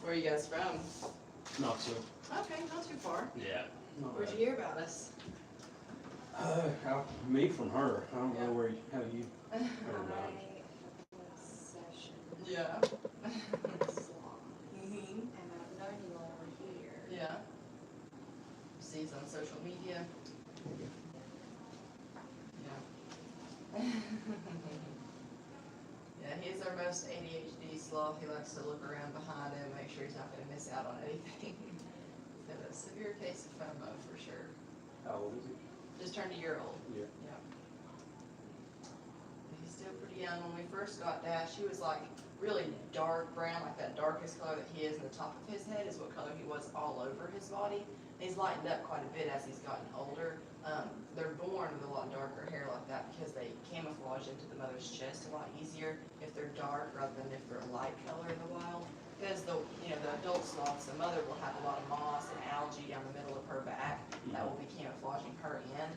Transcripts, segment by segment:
Where are you guys from? Knoxville. Okay, not too far. Yeah. Where'd you hear about us? Me from her. I don't Yeah. know how you heard about it. Yeah. Sloth. Mhm. And I've known you over here. Yeah. Sees on social media. Yeah. Yeah, he's our most ADHD sloth. He likes to look around behind him, make sure he's not going to miss out on anything. He's got a severe case of FOMO for sure. How old is he? Just turned a year old. Yeah. Yeah. He's still pretty young. When we first got Dash, he was like really dark brown, like that darkest color that he is, and the top of his head is what color he was all over his body. And he's lightened up quite a bit as he's gotten older. They're born with a lot darker hair like that because they camouflage into the mother's chest a lot easier if they're dark rather than if they're a light color in the wild. Because the adult sloths, the mother will have a lot of moss and algae down the middle of her back that will be camouflaging her in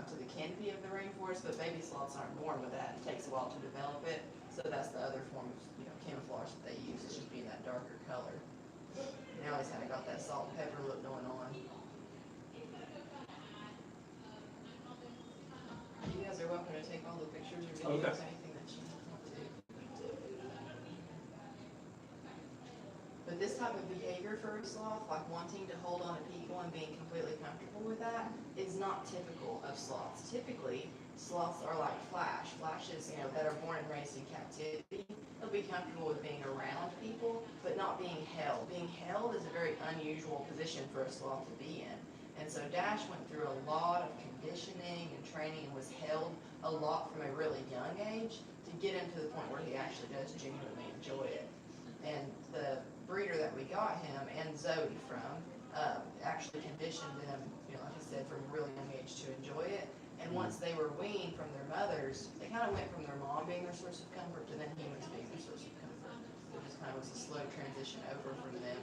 to the canopy of the rainforest. But baby sloths aren't born with that. It takes a while to develop it. So that's the other form of camouflage that they use. It's just being that darker color. Now he's kind of got that salt and pepper look going on. You guys are welcome to take all the pictures or videos, Okay. anything that you want to. But this type of behavior for a sloth, like wanting to hold on to people and being completely comfortable with that, is not typical of sloths. Typically, sloths are like flashes, that are born and raised in captivity. They'll be comfortable with being around people, but not being held. Being held is a very unusual position for a sloth to be in. And so Dash went through a lot of conditioning and training and was held a lot from a really young age to get him to the point where he actually does genuinely enjoy it. And the breeder that we got him and Zoe from actually conditioned him, like I said, from a really young age to enjoy it. And once they were weaned from their mothers, they kind of went from their mom being their source of comfort to then humans being their source of comfort. It just kind of was a slow transition over from them.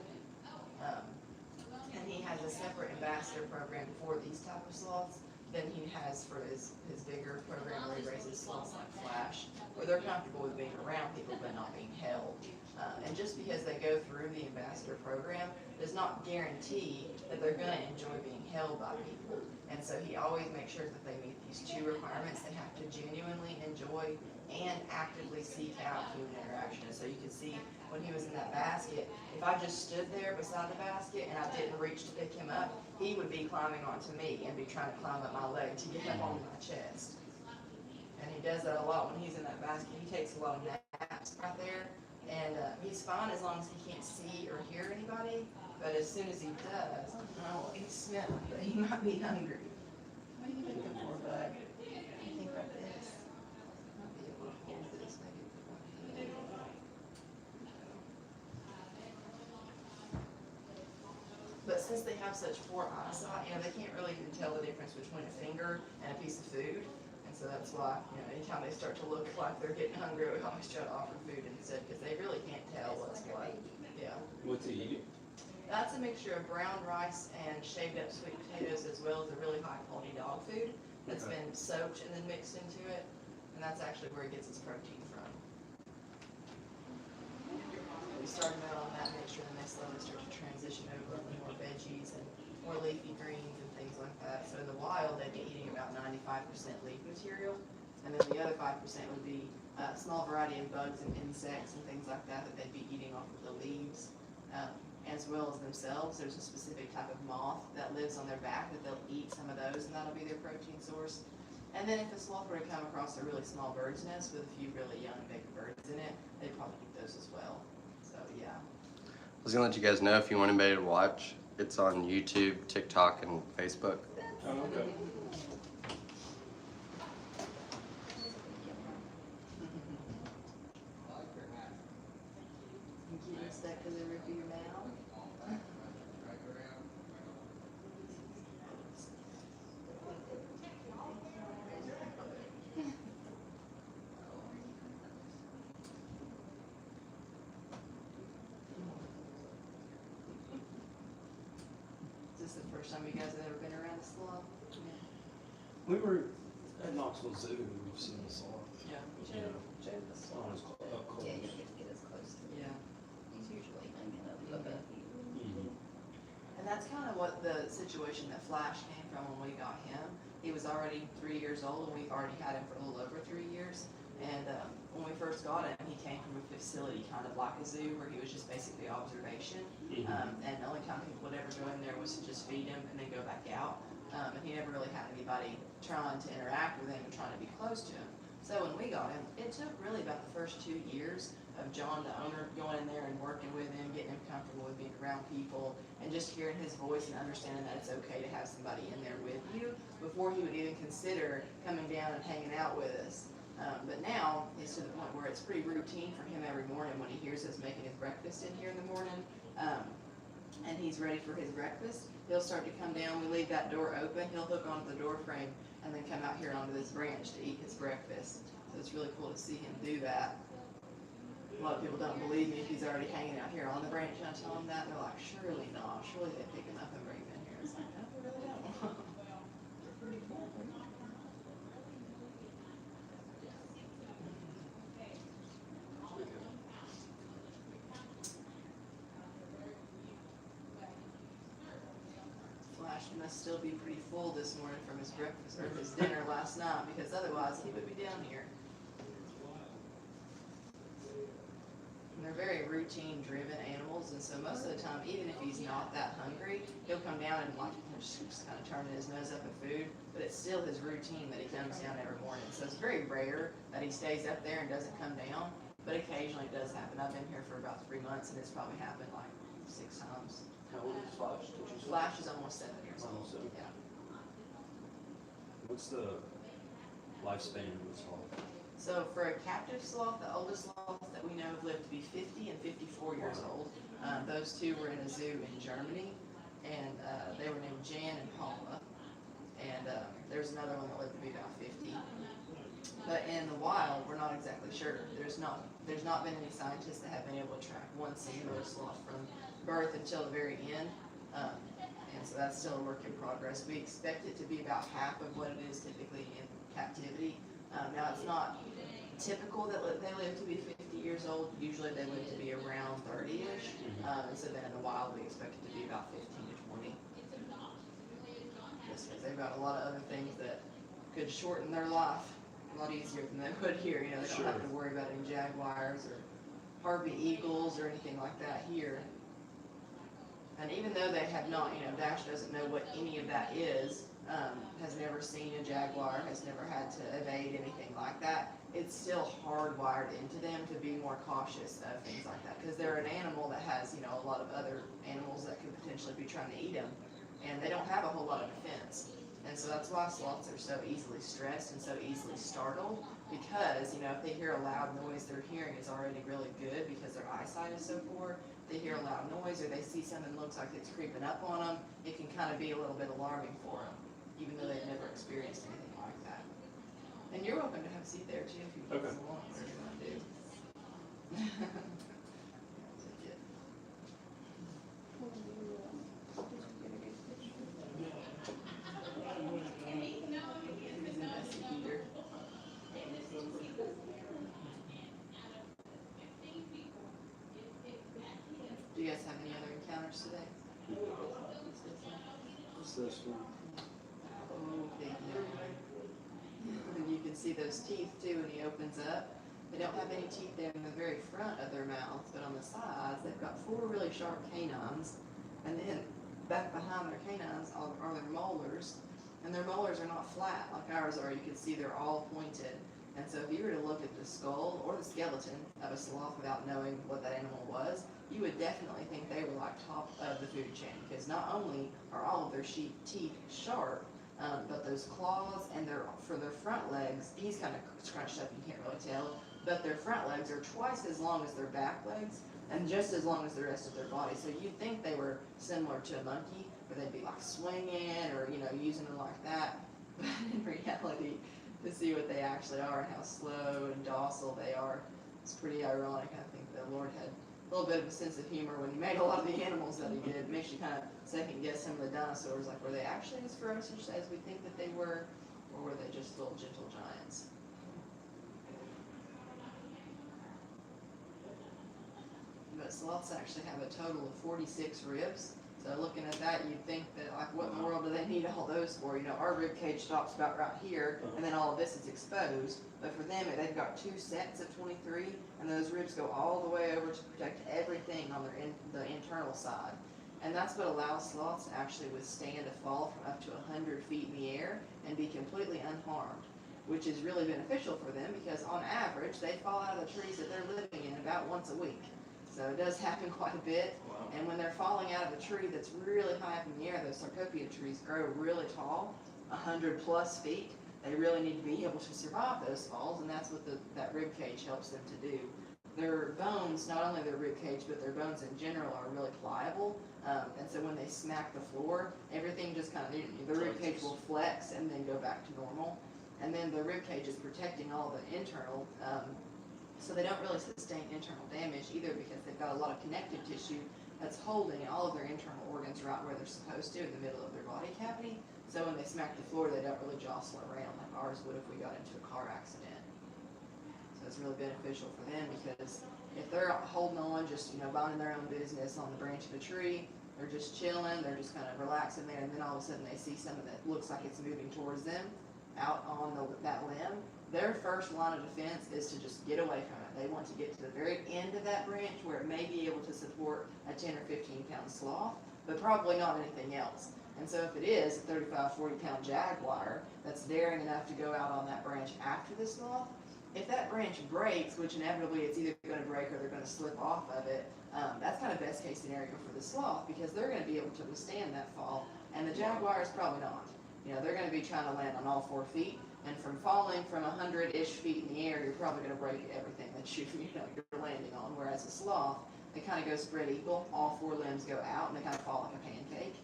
And he has a separate ambassador program for these type of sloths than he has for his bigger program where he raises sloths like Flash, where they're comfortable with being around people but not being held. And just because they go through the ambassador program does not guarantee that they're going to enjoy being held by people. And so he always makes sure that they meet these two requirements. They have to genuinely enjoy and actively seek out human interaction. And so you can see when he was in that basket, if I just stood there beside the basket and I didn't reach to pick him up, he would be climbing onto me and be trying to climb up my leg to get up on my chest. And he does that a lot when he's in that basket. He takes a lot of naps right there. And he's fine as long as he can't see or hear anybody. But as soon as he does, I don't know what he's smelling, but he might be hungry. What are you looking for, bud? I think like this. Might be able to hold this, maybe put one hand. But since they have such poor eyesight, they can't really even tell the difference between a finger and a piece of food. And so that's why, anytime they start to look like they're getting hungry, we always try to offer food instead because they really can't tell what's what. Yeah. What's he eating? That's a mixture of brown rice and shaved up sweet potatoes as well as a really high quality dog food that's been soaked and then mixed into it. And that's actually where he gets his protein from. We start him out on that mixture and they slowly start to transition over to more veggies and more leafy greens and things like that. So in the wild, they'd be eating about 95% leaf material. And then the other 5% would be a small variety of bugs and insects and things like that they'd be eating off of the leaves. As well as themselves, there's a specific type of moth that lives on their back that they'll eat some of those and that'll be their protein source. And then if a sloth were to come across a really small bird's nest with a few really young baby birds in it, they'd probably eat those as well. So yeah. I was gonna let you guys know if you want anybody to watch, it's on YouTube, TikTok, and Facebook. Oh, okay. You keep it stuck to the roof of your mouth. Is this the first time you guys have ever been around a sloth? We were at Knoxville Zoo and we've seen the sloth. Yeah. Yeah. Jay the sloth. Up close. Yeah, you don't get to get as close to him. Yeah. He's usually hanging up the situation that Flash came from when we got him. He was already 3 years old, and we've already had him for a little over 3 years. And when we first got him, he came from a facility kind of like a zoo where he was just basically observation. And the only time people would ever go in there was to just feed him and then go back out. And he never really had anybody trying to interact with him and trying to be close to him. So when we got him, it took really about the first 2 years of John, the owner, going in there and working with him, getting him comfortable with being around people, and just hearing his voice and understanding that it's okay to have somebody in there with you before he would even consider coming down and hanging out with us. But now it's to the point where it's pretty routine for him every morning when he hears us making his breakfast in here in the morning, and he's ready for his breakfast. He'll start to come down. We leave that door open. He'll hook onto the door frame and then come out here onto this branch to eat his breakfast. So it's really cool to see him do that. A lot of people don't believe me if he's already hanging out here on the branch, and I tell them that, and they're like, surely not. Surely they pick him up and bring him in here. It's like, no, they really don't. Flash must still be pretty full this morning from his breakfast or his dinner last night, because otherwise he would be down here. And they're very routine-driven animals, and so most of the time, even if he's not that hungry, he'll come down and like just kind of turning his nose up at food. But it's still his routine that he comes down every morning. So it's very rare that he stays up there and doesn't come down. But occasionally it does happen. I've been here for about 3 months, and it's probably happened like 6 times. How old is Flash? Did you say? Flash is almost 7 years old. Almost 7. Yeah. What's the lifespan of the sloth? So for a captive sloth, the oldest sloths that we know have lived to be 50 and 54 years old. Those two were in a zoo in Germany, and they were named Jan and Paula. And there's another one that lived to be about 50. But in the wild, we're not exactly sure. There's not been any scientists that have been able to track one singular sloth from birth until the very end. And so that's still a work in progress. We expect it to be about half of what it is typically in captivity. Now, it's not typical that they live to be 50 years old. Usually they live to be around 30-ish. And so then in the wild, we expect it to be about 15 to 20. Just because they've got a lot of other things that could shorten their life a lot easier than they would here. You know, they don't have to worry about any jaguars or harpy eagles or anything like that here. And even though they have not, you know, Dash doesn't know what any of that is, has never seen a jaguar, has never had to evade anything like that, it's still hardwired into them to be more cautious of things like that. Because they're an animal that has, you know, a lot of other animals that could potentially be trying to eat them. And they don't have a whole lot of defense. And so that's why sloths are so easily stressed and so easily startled. Because, you know, if they hear a loud noise, their hearing is already really good because their eyesight is so poor. They hear a loud noise or they see something that looks like it's creeping up on them, it can kind of be a little bit alarming for them, even though they've never experienced anything like that. And you're welcome to have a seat there too if you want, whatever you want to do. Take it. He's a messy eater. Do you guys have any other encounters today? What's this one? Oh, big yawn. And you can see those teeth too when he opens up. They don't have any teeth there in the very front of their mouth, but on the sides they've got 4 really sharp canines. And then back behind their canines are their molars. And their molars are not flat like ours are. You can see they're all pointed. And so if you were to look at the skull or the skeleton of a sloth without knowing what that animal was, you would definitely think they were like top of the food chain. Because not only are all of their teeth sharp, but those claws and for their front legs, he's kind of scrunched up, you can't really tell, but their front legs are twice as long as their back legs and just as long as the rest of their body. So you'd think they were similar to a monkey, where they'd be like swinging or, you know, using them like that. But in reality, to see what they actually are and how slow and docile they are, it's pretty ironic. I think the Lord had a little bit of a sense of humor when he made a lot of the animals that he did. It makes you kind of second guess some of the dinosaurs, like were they actually as ferocious as we think that they were, or were they just little gentle giants? But sloths actually have a total of 46 ribs, So looking at that, you'd think that like, what in the world do they need all those for? You know, our rib cage stops about right here, and then all of this is exposed. But for them, they've got 2 sets of 23, and those ribs go all the way over to protect everything on the internal side. And that's what allows sloths to actually withstand a fall from up to 100 feet in the air and be completely unharmed, which is really beneficial for them because on average, they fall out of the trees that they're living in about once a week. So it does happen quite a bit. Wow. And when they're falling out of a tree that's really high up in the air, those sarcopia trees grow really tall, 100 plus feet. They really need to be able to survive those falls, and that's what that rib cage helps them to do. Their bones, not only their rib cage, but their bones in general are really pliable. And so when they smack the floor, everything just kind of, the rib cage will flex and then go back to normal. And then the rib cage is protecting all the internal, so they don't really sustain internal damage either because they've got a lot of connective tissue that's holding all of their internal organs right where they're supposed to in the middle of their body cavity. So when they smack the floor, they don't really jostle around like ours would if we got into a car accident. So it's really beneficial for them because if they're holding on, just, you know, minding their own business on the branch of a tree, they're just chilling, they're just kind of relaxing there, and then all of a sudden they see something that looks like it's moving towards them out on that limb, their first line of defense is to just get away from it. They want to get to the very end of that branch where it may be able to support a 10 or 15 pound sloth, but probably not anything else. And so if it is a 35, 40 pound jaguar that's daring enough to go out on that branch after the sloth, if that branch breaks, which inevitably it's either going to break or they're going to slip off of it, that's kind of best case scenario for the sloth because they're going to be able to withstand that fall, and the jaguar is probably not. You know, they're going to be trying to land on all 4 feet, and from falling from 100-ish feet in the air, you're probably going to break everything that you're landing on. Whereas a sloth, they kind of go spread eagle, all 4 limbs go out, and they kind of fall like a pancake,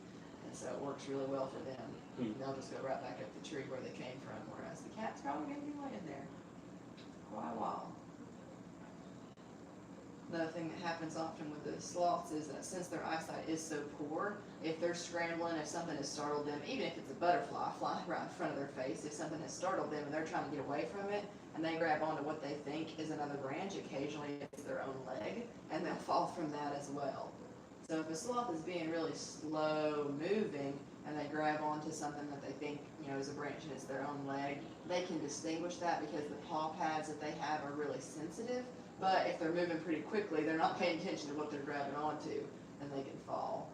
and so it works really well for them. They'll just go right back up the tree where they came from, whereas the cat's probably going to be laying there quite a while. Another thing that happens often with the sloths is that since their eyesight is so poor, if they're scrambling, if something has startled them, even if it's a butterfly flying right in front of their face, if something has startled them and they're trying to get away from it, and they grab onto what they think is another branch, occasionally it's their own leg, and they'll fall from that as well. So if a sloth is being really slow moving, and they grab onto something that they think, you know, is a branch and it's their own leg, they can distinguish that because the paw pads that they have are really sensitive. But if they're moving pretty quickly, they're not paying attention to what they're grabbing onto, and they can fall.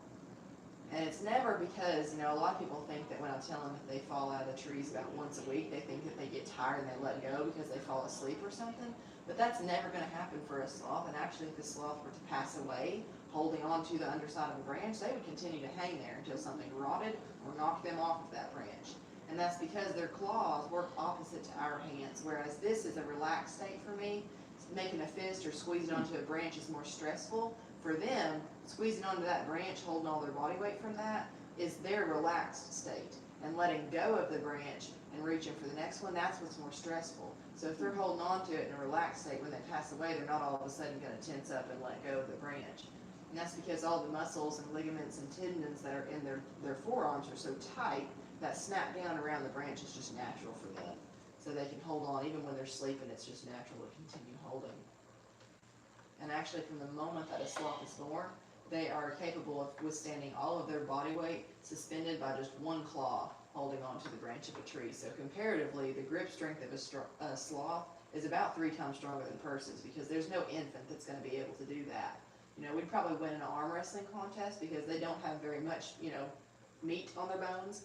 And it's never because, you know, a lot of people think that when I tell them that they fall out of the trees about once a week, they think that they get tired and they let go because they fall asleep or something. But that's never going to happen for a sloth. And actually, if the sloth were to pass away, holding on to the underside of a branch, they would continue to hang there until something rotted or knocked them off of that branch. And that's because their claws work opposite to our hands, whereas this is a relaxed state for me. Making a fist or squeezing onto a branch is more stressful. For them, squeezing onto that branch, holding all their body weight from that, is their relaxed state. And letting go of the branch and reaching for the next one, that's what's more stressful. So if they're holding on to it in a relaxed state, when they pass away, they're not all of a sudden going to tense up and let go of the branch. And that's because all the muscles and ligaments and tendons that are in their forearms are so tight that snap down around the branch is just natural for them. So they can hold on even when they're sleeping. It's just natural to continue holding. And actually, from the moment that a sloth is born, they are capable of withstanding all of their body weight suspended by just one claw holding onto the branch of a tree. So comparatively, the grip strength of a sloth is about 3 times stronger than a person's because there's no infant that's going to be able to do that. You know, we'd probably win an arm wrestling contest because they don't have very much, you know, meat on their bones.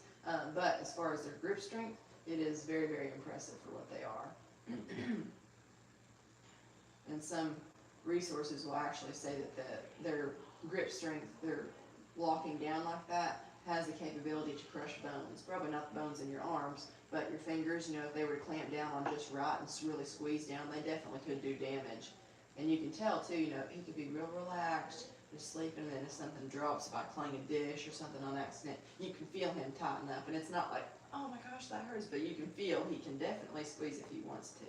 But as far as their grip strength, it is very, very impressive for what they are. And some resources will actually say that their grip strength, their locking down like that, has the capability to crush bones. Probably not the bones in your arms, but your fingers, you know, if they were to clamp down on just right and really squeeze down, they definitely could do damage. And you can tell too, you know, he could be real relaxed, just sleeping, and then if something drops, if I clang a dish or something on accident, you can feel him tighten up. And it's not like, oh my gosh, that hurts, but you can feel he can definitely squeeze if he wants to.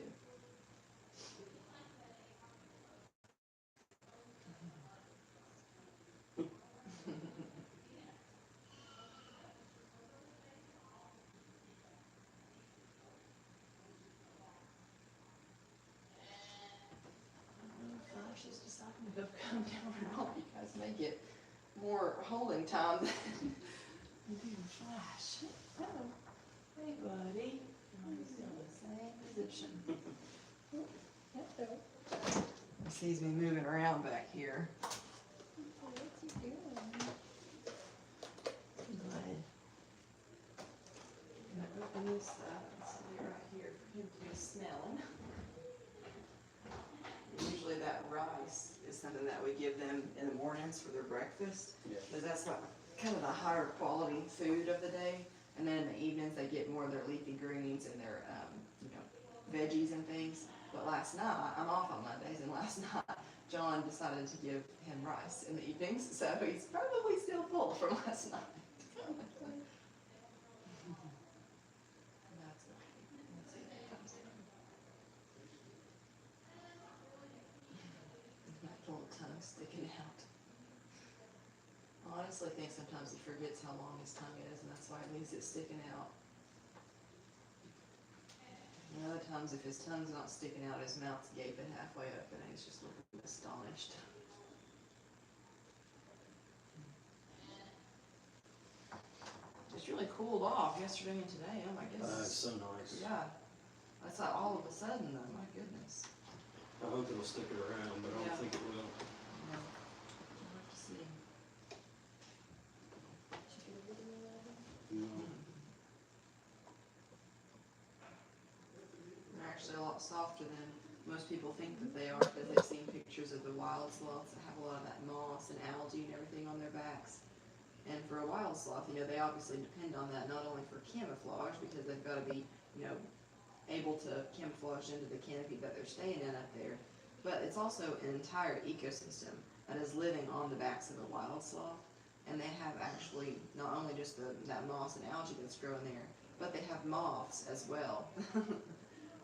Flash is deciding to come down or not. You guys make it. more holding time than you do flash. Oh, hey buddy. He's still in the same position. He sees me moving around back here. What's he doing? Good. I'm gonna open this up and set it right here for him to be smelling. Usually that rice is something that we give them in the mornings for their breakfast. Yeah. Because that's like kind of the higher quality food of the day. And then in the evenings, they get more of their leafy greens and their, veggies and things. But last night, I'm off on Mondays, and last night, John decided to give him rice in the evenings, so he's probably still full from last night. That's right. Let's see if it comes in. That little tongue sticking out. I honestly think sometimes he forgets how long his tongue is, and that's why he leaves it sticking out. And other times, if his tongue's not sticking out, his mouth's gaping halfway open, and he's just looking astonished. It's really cooled off yesterday and today. Oh my It's goodness. so nice. Yeah. That's like all of a sudden, though. My goodness. I hope it'll stick it around, but I Yeah. don't think it will. Yeah. We'll have to see. Did you get a video of him? No. They're actually a lot softer than most people think that they are, because they've seen pictures of the wild sloths that have a lot of that moss and algae and everything on their backs. And for a wild sloth, they obviously depend on that not only for camouflage, because they've got to be, able to camouflage into the canopy that they're staying in up there, but it's also an entire ecosystem that is living on the backs of a wild sloth. And they have actually not only just that moss and algae that's growing there, but they have moths as well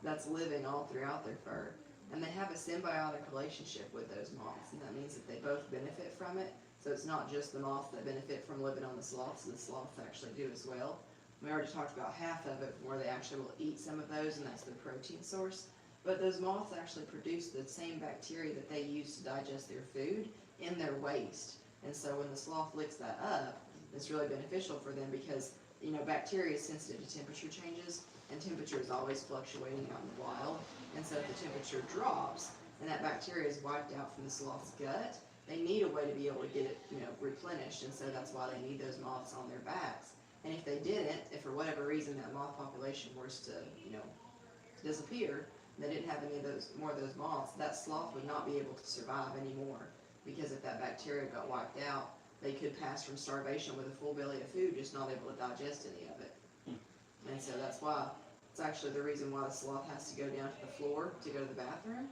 that's living all throughout their fur. And they have a symbiotic relationship with those moths, and that means that they both benefit from it. So it's not just the moths that benefit from living on the sloths actually do as well. We already talked about half of it, where they actually will eat some of those, and that's their protein source. But those moths actually produce the same bacteria that they use to digest their food in their waste. And so when the sloth licks that up, it's really beneficial for them because, bacteria is sensitive to temperature changes, and temperature is always fluctuating out in the wild. And so if the temperature drops and that bacteria is wiped out from the sloth's gut, they need a way to be able to get it, replenished. And so that's why they need those moths on their backs. And if they didn't, if for whatever reason that moth population was to, disappear, they didn't have any of those, more of those moths, that sloth would not be able to survive anymore. Because if that bacteria got wiped out, they could pass from starvation with a full belly of food, just not able to digest any of it. And so that's why, it's actually the reason why the sloth has to go down to the floor to go to the bathroom.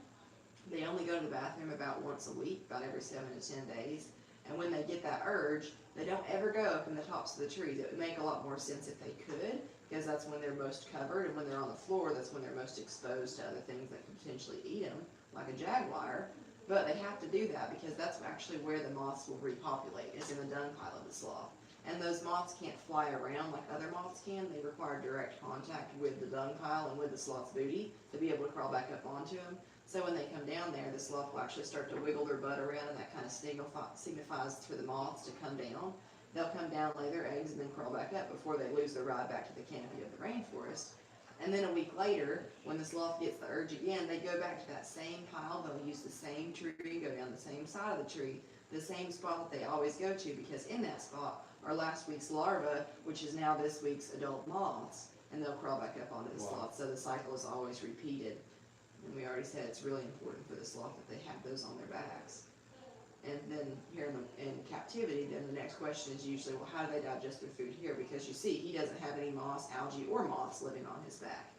They only go to the bathroom about once a week, about every 7 to 10 days. And when they get that urge, they don't ever go up in the tops of the trees. It would make a lot more sense if they could, because that's when they're most covered, and when they're on the floor, that's when they're most exposed to other things that could potentially eat them, like a jaguar. But they have to do that because that's actually where the moths will repopulate, is in the dung pile of the sloth. And those moths can't fly around like other moths can. They require direct contact with the dung pile and with the sloth's booty to be able to crawl back up onto them. So when they come down there, the sloth will actually start to wiggle their butt around, and that kind of signifies for the moths to come down. They'll come down, lay their eggs, and then crawl back up before they lose their ride back to the canopy of the rainforest. And then a week later, when the sloth gets the urge again, they go back to that same pile. They'll use the same tree, go down the same side of the tree, the same spot that they always go to, because in that spot are last week's larvae, which is now this week's adult moths, and they'll crawl back up onto the sloth. So the cycle is always repeated. And we already said it's really important for the sloth that they have those on their backs. And then here in captivity, then the next question is usually, well, how do they digest their food here? Because you see, he doesn't have any moss, algae, or moths living on his back.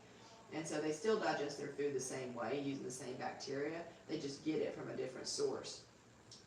And so they still digest their food the same way, using the same bacteria. They just get it from a different source.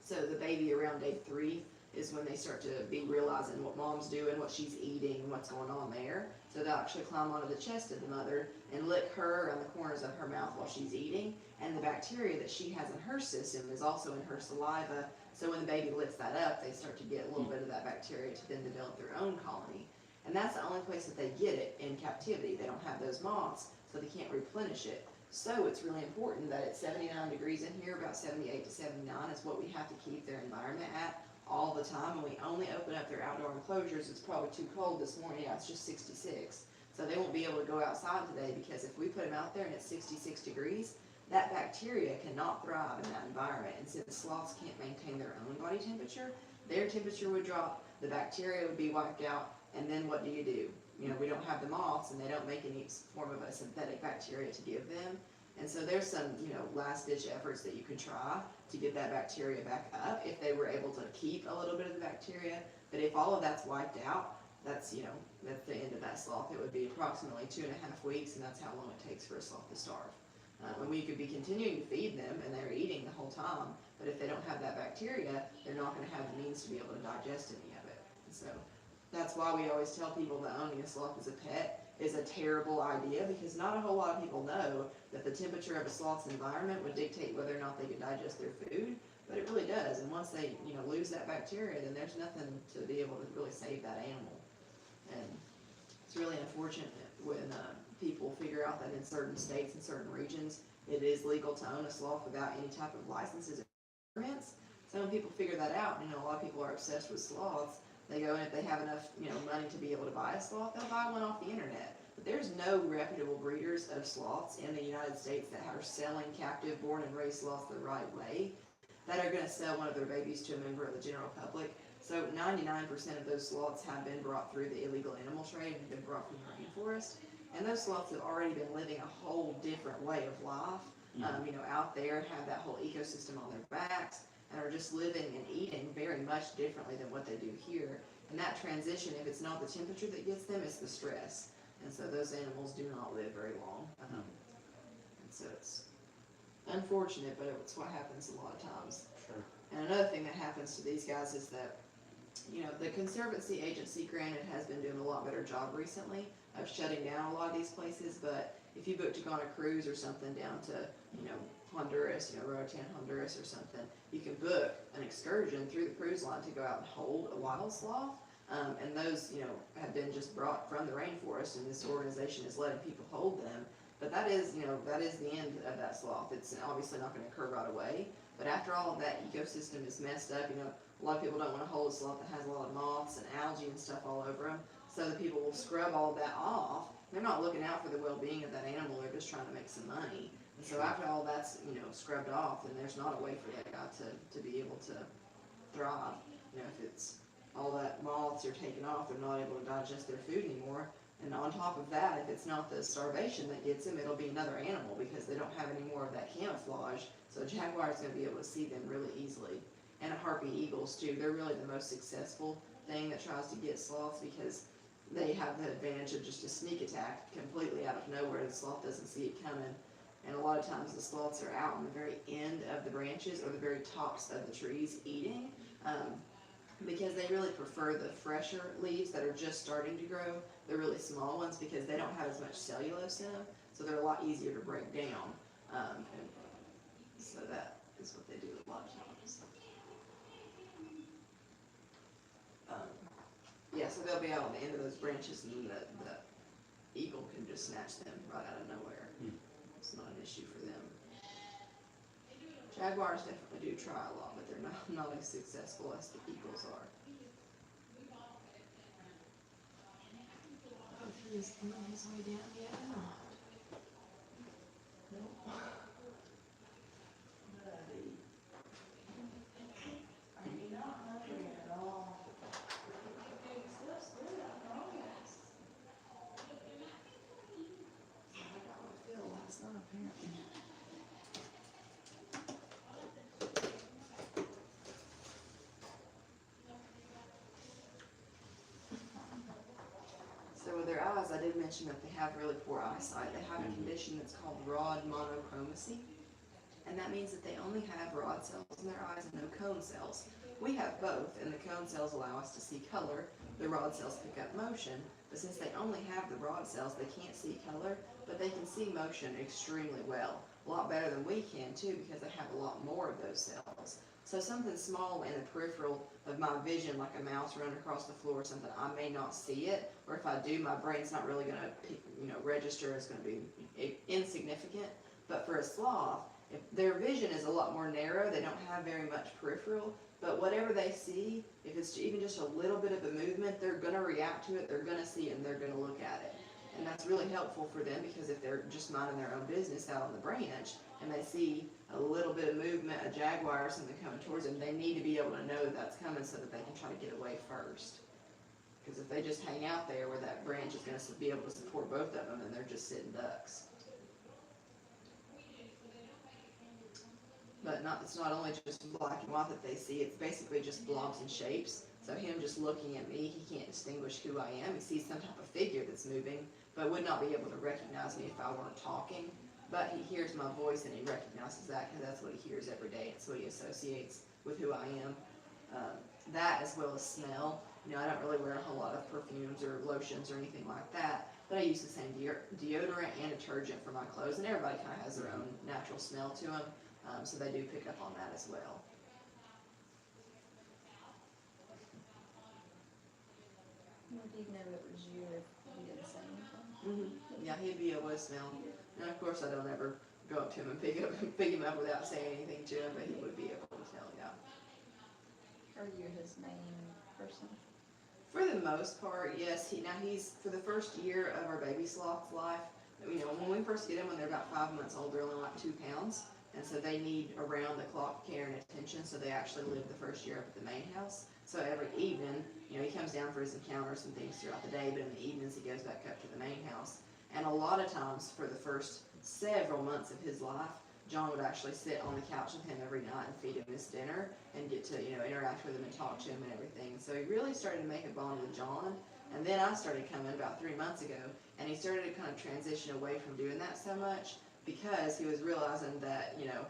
So the baby around day 3 is when they start to be realizing what mom's doing, what she's eating, what's going on there. So they'll actually climb onto the chest of the mother and lick her around the corners of her mouth while she's eating. And the bacteria that she has in her system is also in her saliva. So when the baby licks that up, they start to get a little bit of that bacteria to then develop their own colony. And that's the only place that they get it in captivity. They don't have those moths, so they can't replenish it. So it's really important that it's 79 degrees in here, about 78 to 79 is what we have to keep their environment at all the time, and we only open up their outdoor enclosures, it's probably too cold this morning, yeah, it's just 66. So they won't be able to go outside today, because if we put them out there and it's 66 degrees, that bacteria cannot thrive in that environment. And since sloths can't maintain their own body temperature, their temperature would drop, the bacteria would be wiped out, and then what do? You know, we don't have the moths, and they don't make any form of a synthetic bacteria to give them. And so there's some, you know, last ditch efforts that you can try to get that bacteria back up if they were able to keep a little bit of the bacteria. But if all of that's wiped out, that's, you know, that's the end of that sloth. It would be approximately 2.5 weeks, and that's how long it takes for a sloth to starve. And we could be continuing to feed them, and they're eating the whole time, but if they don't have that bacteria, they're not going to have the means to be able to digest any of it. And so that's why we always tell people that owning a sloth as a pet is a terrible idea, because not a whole lot of people know that the temperature of a sloth's environment would dictate whether or not they could digest their food, but it really does. And once they, you know, lose that bacteria, then there's nothing to be able to really save that animal. And it's really unfortunate when people figure out that in certain states and certain regions it is legal to own a sloth without any type of licenses or permits. So when people figure that out, you know, a lot of people are obsessed with sloths. They go, and if they have enough, you know, money to be able to buy a sloth, they'll buy one off the internet. But there's no reputable breeders of sloths in the United States that are selling captive, born and raised sloths the right way, that are going to sell one of their babies to a member of the general public. So 99% of those sloths have been brought through the illegal animal trade and have been brought from the rainforest. And those sloths have already been living a whole different way of life, you know, out there, have that whole ecosystem on their backs, and are just living and eating very much differently than what they do here. And that transition, if it's not the temperature that gets them, it's the stress. And so those animals do not live very long. And so it's unfortunate, but it's what happens a lot of times. Sure. And another thing that happens to these guys is that, you know, the Conservancy Agency, granted, has been doing a lot better job recently of shutting down a lot of these places, but if you book to go on a cruise or something down to, you know, Honduras, you know, Roatan, Honduras or something, you can book an excursion through the cruise line to go out and hold a wild sloth. And those, you know, have been just brought from the rainforest, and this organization is letting people hold them. But that is, you know, that is the end of that sloth. It's obviously not going to occur right away. But after all of that ecosystem is messed up, you know, a lot of people don't want to hold a sloth that has a lot of moths and algae and stuff all over them. So the people will scrub all of that off. They're not looking out for the well-being of that animal. They're just trying to make some money. And so after all that's, you know, scrubbed off, then there's not a way for that guy to be able to thrive. You know, if it's all that moths are taken off, they're not able to digest their food anymore. And on top of that, if it's not the starvation that gets them, it'll be another animal, because they don't have any more of that camouflage. So a jaguar is going to be able to see them really easily. And a harpy eagles too. They're really the most successful thing that tries to get sloths, because they have the advantage of just a sneak attack completely out of nowhere. The sloth doesn't see it coming. And a lot of times the sloths are out on the very end of the branches or the very tops of the trees eating, because they really prefer the fresher leaves that are just starting to grow, the really small ones, because they don't have as much cellulose in them, so they're a lot easier to break down. And so that is what they do a lot of times. Yeah, so they'll be out on the end of those branches, and then the eagle can just snatch them right out of nowhere. It's not an issue for them. Jaguars definitely do try a lot, but they're not as successful as the eagles are. He's coming his way down yet or not? Nope. Buddy. Are you not hungry at all? Still good, I promise. I got my fill last night, apparently. So with their eyes, I did mention that they have really poor eyesight. They have a condition that's called rod monochromacy, and that means that they only have rod cells in their eyes and no cone cells. We have both, and the cone cells allow us to see color. The rod cells pick up motion, but since they only have the rod cells, they can't see color, but they can see motion extremely well. A lot better than we can too, because they have a lot more of those cells. So something small in the peripheral of my vision, like a mouse running across the floor or something, I may not see it, or if I do, my brain's not really going to, you know, register. It's going to be insignificant. But for a sloth, if their vision is a lot more narrow, they don't have very much peripheral, but whatever they see, if it's even just a little bit of a movement, they're gonna react to it, they're gonna see it, and they're gonna look at it. And that's really helpful for them, because if they're just minding their own business out on the branch, and they see a little bit of movement, a jaguar or something coming towards them, they need to be able to know that that's coming so that they can try to get away first. Because if they just hang out there where that branch is gonna be able to support both of them, then they're just sitting ducks. But it's not only just black and white that they see, it's basically just blobs and shapes. So him just looking at me, he can't distinguish who I am. He sees some type of figure that's moving, but would not be able to recognize me if I weren't talking. But he hears my voice and he recognizes that, because that's what he hears every day. It's what he associates with who I am. That, as well as smell. You know, I don't really wear a whole lot of perfumes or lotions or anything like that, but I use the same deodorant and detergent for my clothes, and everybody kind of has their own natural smell to them. So they do pick up on that as well. Would he know it was you if you didn't say anything? Yeah, he'd be able to smell. And of course, I don't ever go up to him and pick him up without saying anything to him, but he would be able to tell, yeah. Are you his main person? For the most part, yes. He's for the first year of our baby sloth's life. You know, when we first get them, when they're about 5 months old, they're only like 2 pounds. And so they need around-the-clock care and attention, so they actually live the first year up at the main house. So every evening, you know, he comes down for his encounters and things throughout the day, but in the evenings he goes back up to the main house. And a lot of times, for the first several months of his life, John would actually sit on the couch with him every night and feed him his dinner and get to, you know, interact with him and talk to him and everything. So he really started to make a bond with John. And then I started coming about 3 months ago, and he started to kind of transition away from doing that so much, because he was realizing that, you know,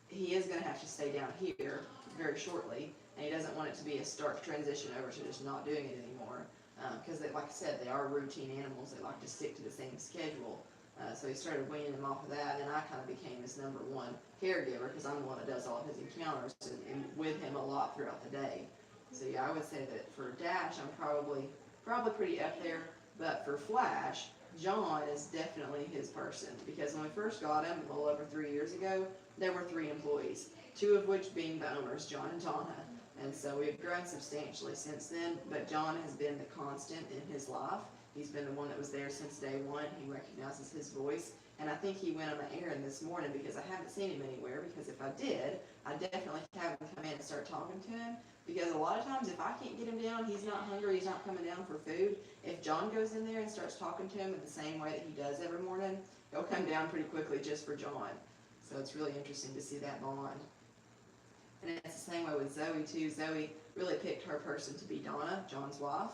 he is going to have to stay down here very shortly, and he doesn't want it to be a stark transition over to just not doing it anymore. Because, like I said, they are routine animals. They like to stick to the same schedule. So he started weaning him off of that, and I kind of became his number one caregiver, because I'm the one that does all of his encounters and with him a lot throughout the day. So yeah, I would say that for Dash, I'm probably pretty up there, but for Flash, John is definitely his person, because when we first got him, a little over 3 years ago, there were 3 employees, 2 of which being the owners, John and Donna. And so we've grown substantially since then, but John has been the constant in his life. He's been the one that was there since day one. He recognizes his voice, and I think he went on an errand this morning, because I haven't seen him anywhere, because if I did, I'd definitely have him come in and start talking to him, because a lot of times if I can't get him down, he's not hungry, he's not coming down for food. If John goes in there and starts talking to him in the same way that he does every morning, he'll come down pretty quickly just for John. So it's really interesting to see that bond. And it's the same way with Zoe too. Zoe really picked her person to be Donna, John's wife,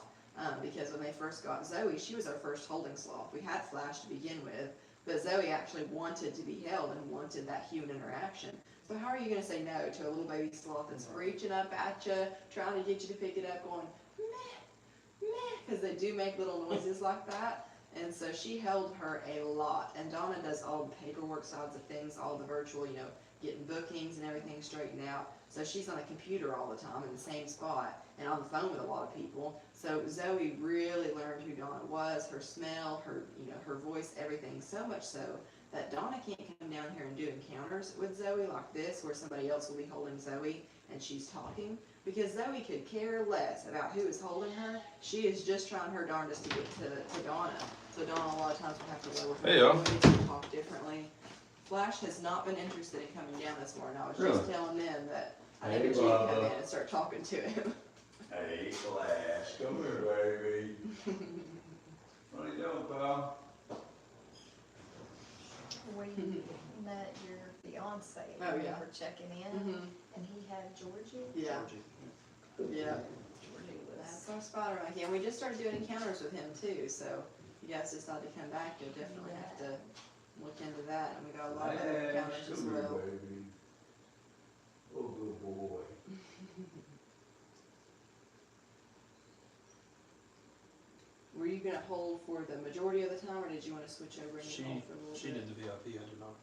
because when they first got Zoe, she was our first holding sloth. We had Flash to begin with, but Zoe actually wanted to be held and wanted that human interaction. So how are you going to say no to a little baby sloth that's reaching up at you, trying to get you to pick it up, going, meh, meh, because they do make little noises like that. And so she held her a lot. And Donna does all the paperwork sides of things, all the virtual, you know, getting bookings and everything straightened out. So she's on a computer all the time in the same spot and on the phone with a lot of people. So Zoe really learned who Donna was, her smell, her, you know, her voice, everything, so much so that Donna can't come down here and do encounters with Zoe like this, where somebody else will be holding Zoe and she's talking, because Zoe could care less about who is holding her. She is just trying her darndest to get to Donna. So Donna a lot of times will have to lower her voice and talk differently. Flash has not been interested in coming down this morning. I was just telling them that I need you to come in and start talking to him. Hey, Flash, come here, baby. What are you doing, pal? We met your fiance Oh, when we yeah. were checking in, and he had Georgie. Yeah. Yeah. Georgie That's was, our spotter monkey, and we just started doing encounters with him too, so if you guys decide to come back, you'll definitely have to look into that, and we got a lot of other Flash, encounters as come here, well. baby. Oh, good boy. Were you gonna hold for the majority of the time, or did you wanna switch over and hold for a little bit? She did the VIP, I did not.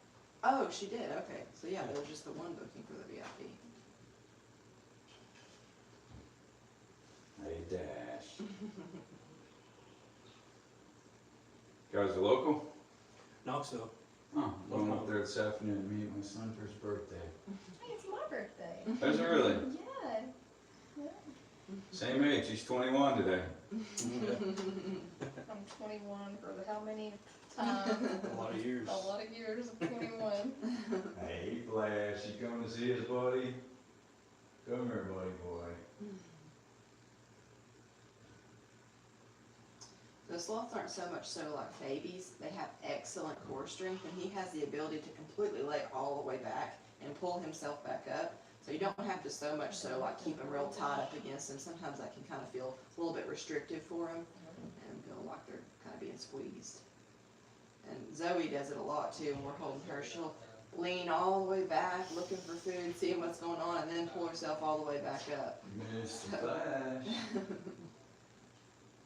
Oh, she did, okay, so yeah, there was just the one booking for the VIP. Hey, Dash. Guys, the local? Knoxville. Oh, I'm going up there this afternoon to meet my son for his birthday. Hey, it's my birthday. Is it really? Yeah. Yeah. Same age, he's 21 today. I'm 21 for the how many times? A lot of years. A lot of years of 21. Hey, Flash, you coming to see us, buddy? Come here, buddy boy. The sloths aren't so much so like babies, they have excellent core strength, and he has the ability to completely lay all the way back and pull himself back up. So you don't have to so much so like keep him real tight up against him. Sometimes that can kind of feel a little bit restrictive for him and feel like they're kind of being squeezed. And Zoe does it a lot too, when we're holding her. She'll lean all the way back, looking for food, seeing what's going on, and then pull herself all the way back up. Mr. Flash.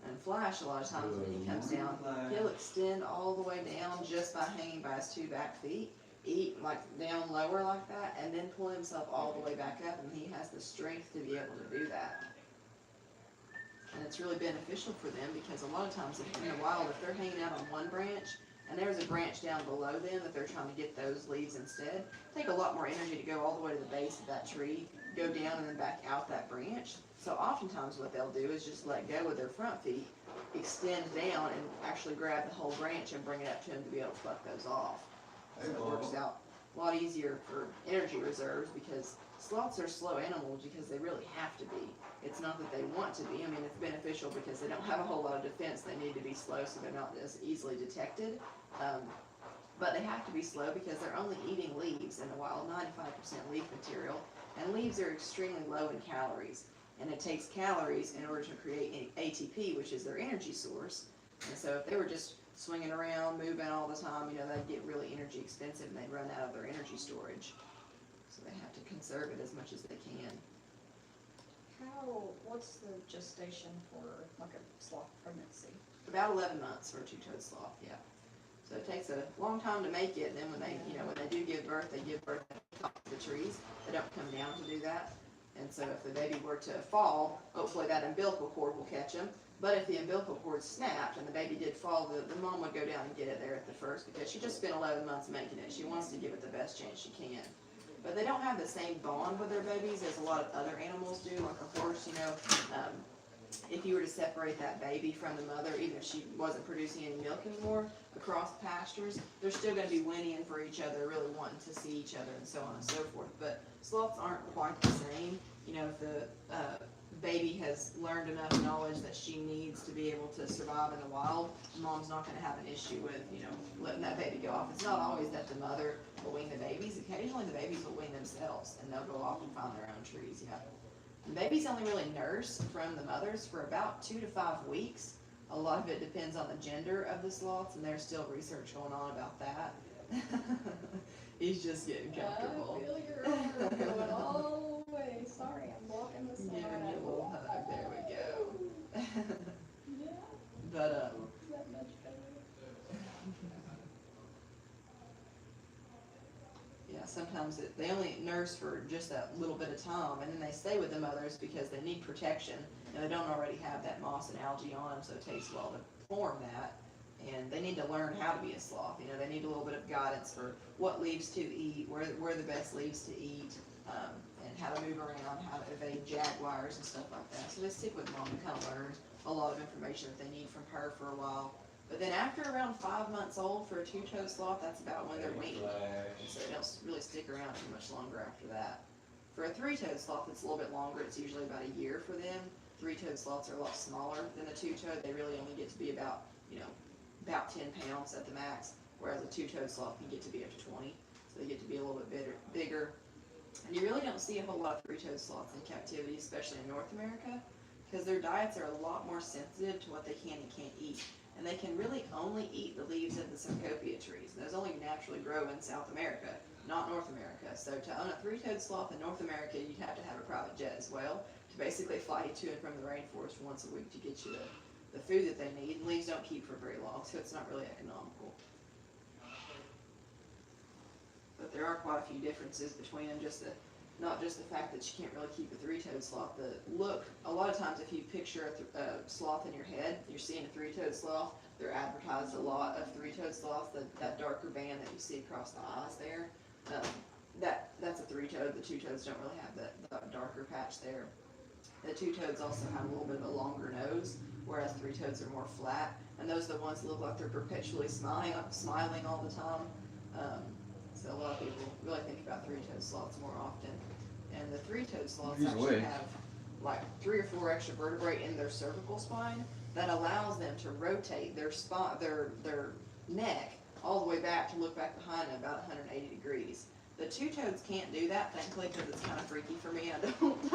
And Flash, a lot of times when he comes down, he'll extend all the way down just by hanging by his two back feet, eat like down lower like that, and then pull himself all the way back up, and he has the strength to be able to do that. And it's really beneficial for them because a lot of times in the wild, if they're hanging out on one branch, and there's a branch down below them that they're trying to get those leaves instead, take a lot more energy to go all the way to the base of that tree, go down and then back out that branch. So oftentimes what they'll do is just let go with their front feet, extend down and actually grab the whole branch and bring it up to them to be able to pluck those off. So it works out a lot easier for energy reserves because sloths are slow animals because they really have to be. It's not that they want to be. I mean, it's beneficial because they don't have a whole lot of defense. They need to be slow so they're not as easily detected. But they have to be slow because they're only eating leaves in the wild, 95% leaf material. And leaves are extremely low in calories. And it takes calories in order to create ATP, which is their energy source. And so if they were just swinging around, moving all the time, you know, they'd get really energy expensive and they'd run out of their energy storage. So they have to conserve it as much as they can. What's the gestation for like a sloth pregnancy? About 11 months for a two-toed sloth, yeah. So it takes a long time to make it, and then when they, you know, when they do give birth, they give birth at the top of the trees. They don't come down to do that. And so if the baby were to fall, hopefully that umbilical cord will catch them. But if the umbilical cord snapped and the baby did fall, the mom would go down and get it there at the first because she just spent 11 months making it. She wants to give it the best chance she can. But they don't have the same bond with their babies as a lot of other animals do, like a horse, you know. If you were to separate that baby from the mother, even if she wasn't producing any milk anymore, across pastures, they're still going to be whinnying for each other, really wanting to see each other and so on and so forth. But sloths aren't quite the same. You know, if the baby has learned enough knowledge that she needs to be able to survive in the wild, mom's not going to have an issue with, you know, letting that baby go off. It's not always that the mother will wean the babies. Occasionally the babies will wean themselves and they'll go off and find their own trees, yeah. And babies only really nurse from the mothers for about 2 to 5 weeks. A lot of it depends on the gender of the sloths, and there's still research going on about that. He's just getting comfortable. I feel your arm going all the way. Sorry, I'm blocking the sun. Giving you a little hug. There we go. Yeah, But that much better. yeah, sometimes they only nurse for just that little bit of time, and then they stay with the mothers because they need protection, and they don't already have that moss and algae on them, so it takes a while to form that. And they need to learn how to be a sloth. You know, they need a little bit of guidance for what leaves to eat, where the best leaves to eat, and how to move around, how to evade jaguars and stuff like that. So they stick with mom and kind of learn a lot of information that they need from her for a while. But then after around 5 months old for a two-toed sloth, that's about when they're weaned. And so they don't really stick around too much longer after that. For a three-toed sloth, it's a little bit longer. It's usually about a year for them. Three-toed sloths are a lot smaller than the two-toed. They really only get to be about, you know, about 10 pounds at the max, whereas a two-toed sloth can get to be up to 20. So they get to be a little bit bigger. And you really don't see a whole lot of three-toed sloths in captivity, especially in North America, because their diets are a lot more sensitive to what they can and can't eat. And they can really only eat the leaves of the Syncopian trees. Those only naturally grow in South America, not North America. So to own a three-toed sloth in North America, you'd have to have a private jet as well to basically fly you to and from the rainforest once a week to get you the food that they need. And leaves don't keep for very long, so it's not really economical. But there are quite a few differences between them, not just the fact that you can't really keep a three-toed sloth. The look, a lot of times if you picture a sloth in your head, you're seeing a three-toed sloth, they're advertised a lot of three-toed sloths, that darker band that you see across the eyes there. That's a three-toed. The two-toeds don't really have that darker patch there. The two-toeds also have a little bit of a longer nose, whereas three-toeds are more flat, and those are the ones that look like they're perpetually smiling all the time. So a lot of people really think about three-toed sloths more often. And the three-toed sloths He's actually awake. have like 3 or 4 extra vertebrae in their cervical spine that allows them to rotate their spine, their neck all the way back to look back behind them about 180 degrees. The two-toeds can't do that, thankfully, because it's kind of freaky for me. I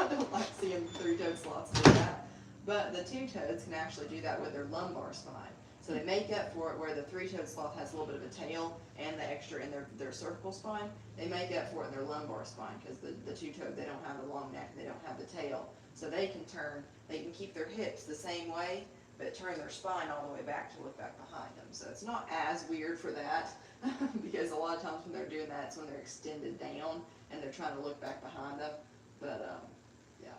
don't like seeing three-toed sloths do that. But the two-toeds can actually do that with their lumbar spine. So they make up for it where the three-toed sloth has a little bit of a tail and the extra in their cervical spine. They make up for it in their lumbar spine because the two-toed, they don't have the long neck and they don't have the tail. So they can keep their hips the same way, but turn their spine all the way back to look back behind them. So it's not as weird for that because a lot of times when they're doing that, it's when they're extended down and they're trying to look back behind them. But, yeah.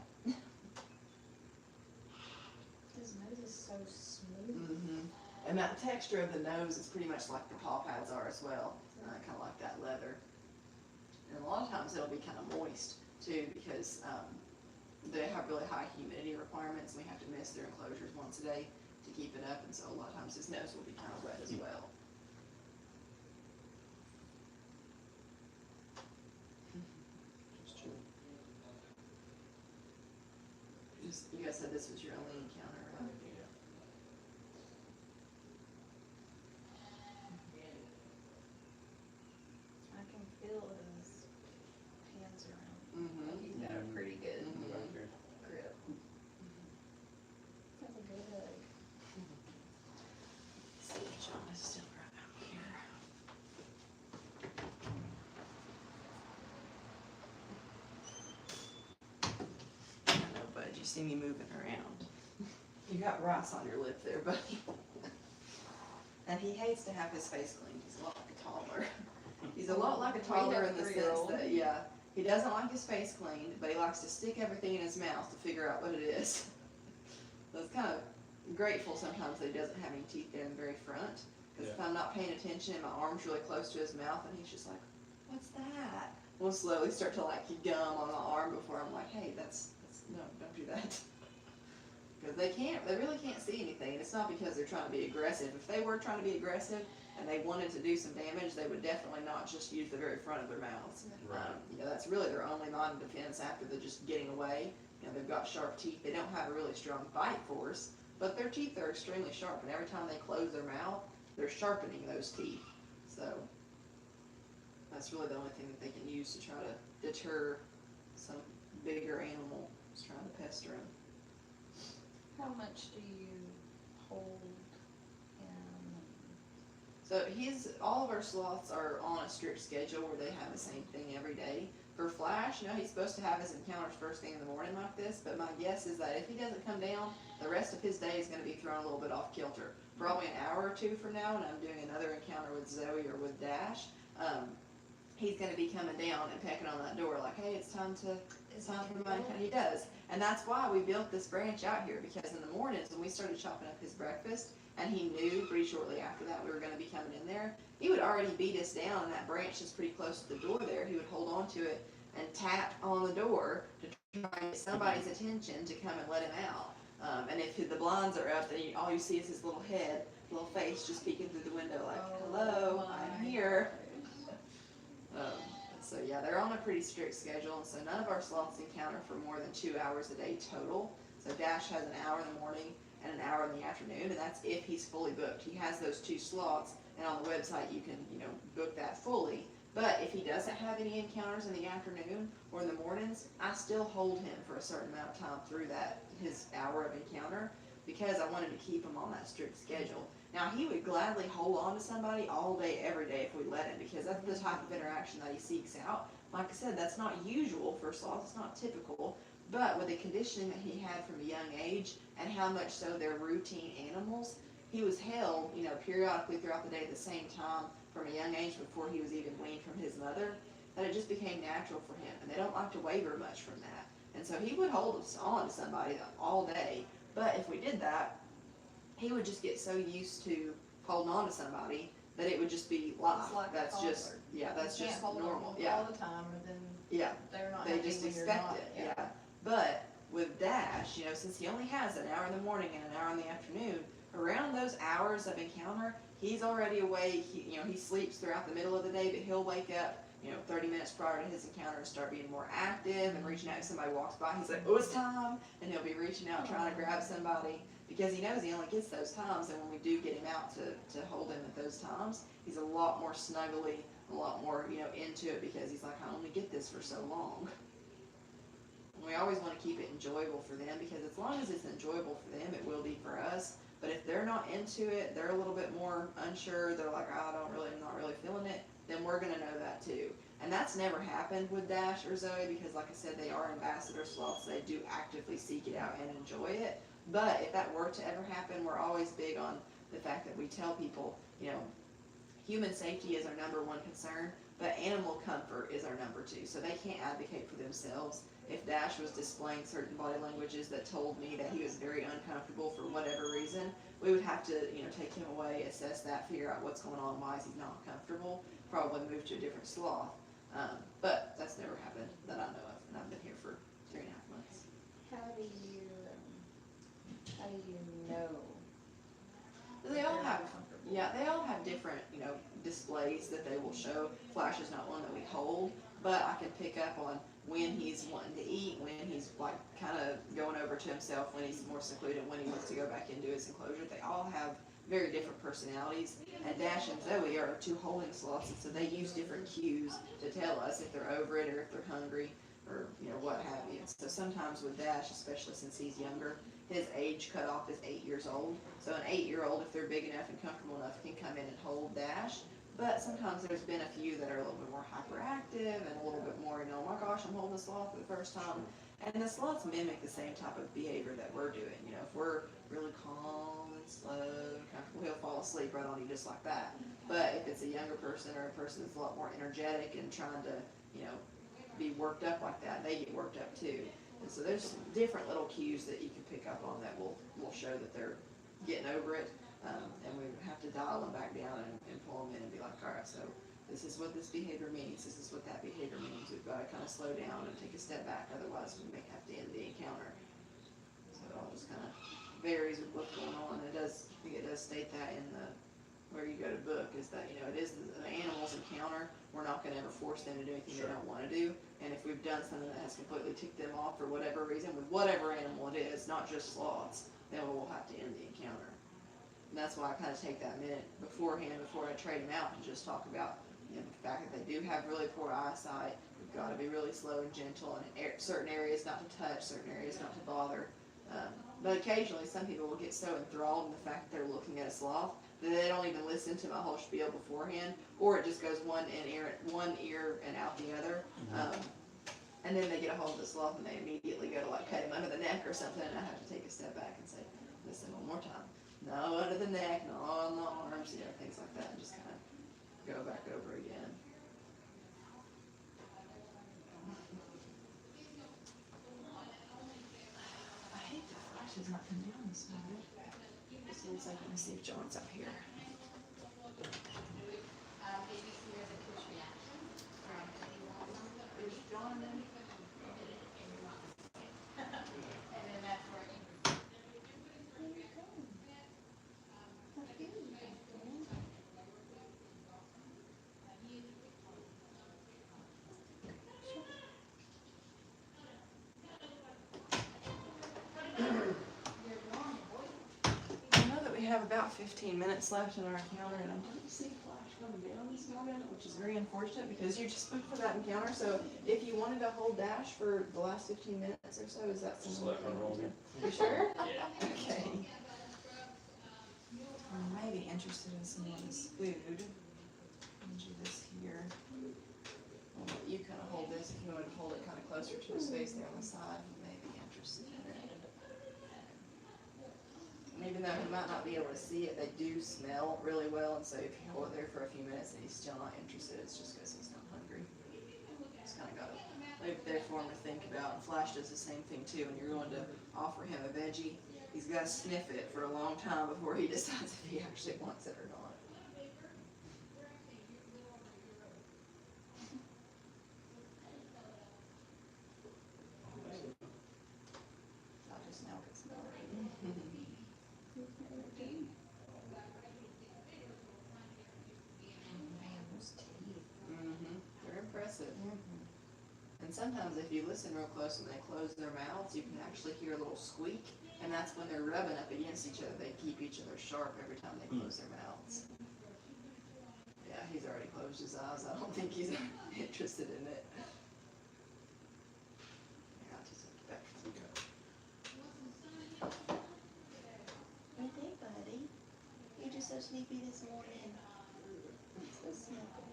His nose is so smooth. And that texture of the nose is pretty much like the paw pads are as well, kind of like that leather. And a lot of times it'll be kind of moist too because they have really high humidity requirements. And we have to mist their enclosures once a day to keep it up, and so a lot of times his nose will be kind of red as well. You guys said this was your only encounter, right? I can feel his hands around. He's got a pretty good grip. That's a good egg. See if John is still right here. I know, bud, you see me moving around. You got rice on your lip there, buddy. And he hates to have his face cleaned. He's a lot like a toddler. He's a lot like a toddler in the sense that, yeah, he doesn't like his face cleaned, but he likes to stick everything in his mouth to figure out what it is. So it's kind of grateful sometimes that he doesn't have any teeth there in the very front. Because if I'm not paying attention and my arm's really close to his mouth and he's just like, what's that? We'll slowly start to like gum on my arm before I'm like, hey, that's no, don't do that. Because they really can't see anything. And it's not because they're trying to be aggressive. If they were trying to be aggressive and they wanted to do some damage, they would definitely not just use the very front of their mouths. Right. That's really their only line of defense after they're just getting away. They've got sharp teeth. They don't have a really strong bite force, but their teeth are extremely sharp. And every time they close their mouth, they're sharpening those teeth. So that's really the only thing that they can use to try to deter some bigger animal that's trying to pester them. How much do you hold him? So all of our sloths are on a strict schedule where they have the same thing every day. For Flash, he's supposed to have his encounters first thing in the morning like this, but my guess is that if he doesn't come down, the rest of his day is going to be thrown a little bit off kilter. Probably an hour or two from now, when I'm doing another encounter with Zoe or with Dash, he's going to be coming down and pecking on that door like, hey, it's time for my encounter. He does. And that's why we built this branch out here, because in the mornings when we started chopping up his breakfast, and he knew pretty shortly after that we were going to be coming in there, he would already beat us down, and that branch is pretty close to the door there. He would hold on to it and tap on the door to try and get somebody's attention to come and let him out. And if the blinds are up, then all you see is his little head, little face just peeking through the window like, hello, I'm here. So yeah, they're on a pretty strict schedule, and so none of our sloths encounter for more than 2 hours a day total. So Dash has an hour in the morning and an hour in the afternoon, and that's if he's fully booked. He has those 2 slots, and on the website you can, book that fully. But if he doesn't have any encounters in the afternoon or in the mornings, I still hold him for a certain amount of time through his hour of encounter, because I wanted to keep him on that strict schedule. Now, he would gladly hold on to somebody all day, every day if we let him, because that's the type of interaction that he seeks out. Like I said, that's not usual for sloths, it's not typical, but with the conditioning that he had from a young age and how much so they're routine animals, he was held, periodically throughout the day at the same time from a young age before he was even weaned from his mother, that it just became natural for him, and they don't like to waver much from that. And so he would hold on to somebody all day, but if we did that, he would just get so used to holding on to somebody that it would just be life. It's like a That's just, toddler. yeah, that's You just can't hold normal, them yeah, all the time, and then yeah. they're not They happy just when you're expect not. it, yeah. But with Dash, you know, since he only has an hour in the morning and an hour in the afternoon, around those hours of encounter, he's already awake. He, you know, he sleeps throughout the middle of the day, but he'll wake up, you know, 30 minutes prior to his encounter and start being more active and reaching out. If somebody walks by, he's like, oh, it's time, and he'll be reaching out trying to grab somebody because he knows he only gets those times. And when we do get him out to hold him at those times, he's a lot more snuggly, a lot more, you know, into it because he's like, I only get this for so long. We always want to keep it enjoyable for them because as long as it's enjoyable for them, it will be for us. But if they're not into it, they're a little bit more unsure, they're like, oh, I'm not really feeling it, then we're going to know that too. And that's never happened with Dash or Zoe because like I said, they are ambassador sloths. They do actively seek it out and enjoy it. But if that were to ever happen, we're always big on the fact that we tell people, you know, human safety is our number one concern, but animal comfort is our number two. So they can't advocate for themselves. If Dash was displaying certain body languages that told me that he was very uncomfortable for whatever reason, we would have to, you know, take him away, assess that, figure out what's going on, why is he not comfortable, probably move to a different sloth. But that's never happened that I know of, and I've been here for 3.5 months. How do you know? They all they're have, not comfortable? yeah, they all have different, you know, displays that they will show. Flash is not one that we hold, but I can pick up on when he's wanting to eat, when he's like kind of going over to himself, when he's more secluded, when he wants to go back into his enclosure. They all have very different personalities, and Dash and Zoe are two holding sloths, and so they use different cues to tell us if they're over it or if they're hungry or, you know, what have you. So sometimes with Dash, especially since he's younger, his age cutoff is 8 years old. So an 8-year-old, if they're big enough and comfortable enough, can come in and hold Dash. But sometimes there's been a few that are a little bit more hyperactive and a little bit more, you know, oh my gosh, I'm holding a sloth for the first time. And the sloths mimic the same type of behavior that we're doing. You know, if we're really calm and slow and comfortable, he'll fall asleep right on you just like that. But if it's a younger person or a person that's a lot more energetic and trying to, you know, be worked up like that, they get worked up too. And so there's different little cues that you can pick up on that will show that they're getting over it. And we have to dial them back down and pull them in and be like, all right, so this is what this behavior means, this is what that behavior means. We've got to kind of slow down and take a step back, otherwise we may have to end the encounter. So it all just kind of varies with what's going on. I think it does state that in the where you go to book, is that, you know, it is an animal's encounter. We're not going to ever force them to do anything they don't want to do. And if we've done something that has completely ticked them off for whatever reason, with whatever animal it is, not just sloths, then we'll have to end the encounter. And that's why I kind of take that minute beforehand, before I trade them out, and just talk about, you know, the fact that they do have really poor eyesight. We've got to be really slow and gentle, and certain areas not to touch, certain areas not to bother. But occasionally some people will get so enthralled in the fact that they're looking at a sloth that they don't even listen to my whole spiel beforehand, or it just goes one ear and out the other. And then they get a hold of the sloth and they immediately go to like cut him under the neck or something, and I have to take a step back and say, listen one more time. No under the neck, no on the arms, you know, things like that, and just kind of go back over again. I hate the flash is not coming down this morning. Just one second, let me see if John's out here. Is John in? I know that we have about 15 minutes left in our encounter, and I didn't see Flash coming down this morning, which is very unfortunate because you just booked for that encounter. So if you wanted to hold Dash for the last 15 minutes or so, is that Just something let that her you roll want to me. do? You sure? Yeah. Okay. I may be interested in some of this food. I'll do this here. I'll let you kind of hold this. If you want to hold it kind of closer to his face there on the side, you may be interested in it. And even though he might not be able to see it, they do smell really well. And so if you hold it there for a few minutes and he's still not interested, it's just because he's not hungry. Just kind of got to leave it there for him to think about. And Flash does the same thing too. When you're going to offer him a veggie, He's gotta sniff it for a long time before he decides if he actually wants it or not. I just now can smell it. Man, those teeth. They're impressive. And sometimes if you listen real close when they close their mouths, you can actually hear a little squeak, and that's when they're rubbing up against each other. They keep each other sharp every time they close their mouths. Yeah, he's already closed his eyes. I don't think he's interested in it. Yeah, I'll just take it back. Hey, buddy. You're just so sleepy this morning. So snuggly.